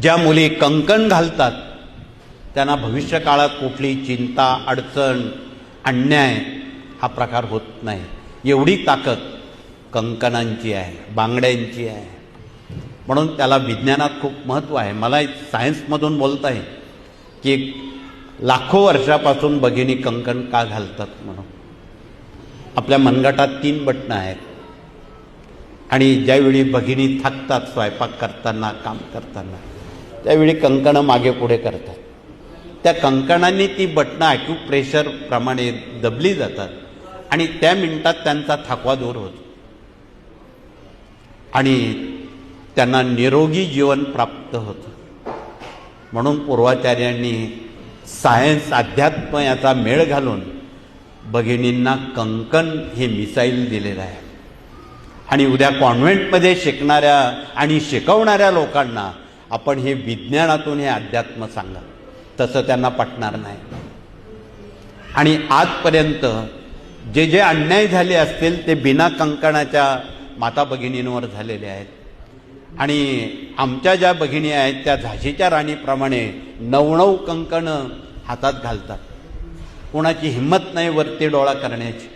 ज्या मुली कंकण घालतात त्यांना भविष्य काळात कुठली चिंता, अडचण, अन्याय हा प्रकार होत नाही। एवढी ताकद कंकणांची आहे, बांगड्यांची आहे। म्हणून त्याला विज्ञानात खूप महत्त्व आहे। मला सायन्समधून बोलत आहे की लाखो वर्षापासून भगिनी कंकण का घालतात म्हणून। आपल्या मनगटात 3 बटणं आहेत आणि ज्यावेळी भगिनी थकतात स्वयंपाक करताना, काम करताना, त्यावेळी कंकणं मागे पुढे करतात। त्या कंकणांनी ती बटणं ॲक्युप्रेशर प्रमाणे दबली जातात आणि त्या मिनिटात त्यांचा थकवा दूर होतो आणि त्यांना निरोगी जीवन प्राप्त होतं। म्हणून पूर्वाचार्यांनी सायन्स, अध्यात्म याचा मेळ घालून भगिनींना कंकण हे मिसाईल दिलेलं आहे। आणि उद्या कॉन्व्हेंटमध्ये शिकणाऱ्या आणि शिकवणाऱ्या लोकांना आपण हे विज्ञानातून हे अध्यात्म सांगा, तसं त्यांना पटणार नाही। आणि आजपर्यंत जे जे अन्याय झाले असतील ते बिना कंकणाच्या माता भगिनींवर झालेले आहेत। आणि आमच्या ज्या भगिनी आहेत त्या झाशीच्या राणीप्रमाणे 9 कंकणं हातात घालतात। कोणाची हिंमत नाही वरती डोळा करण्याची।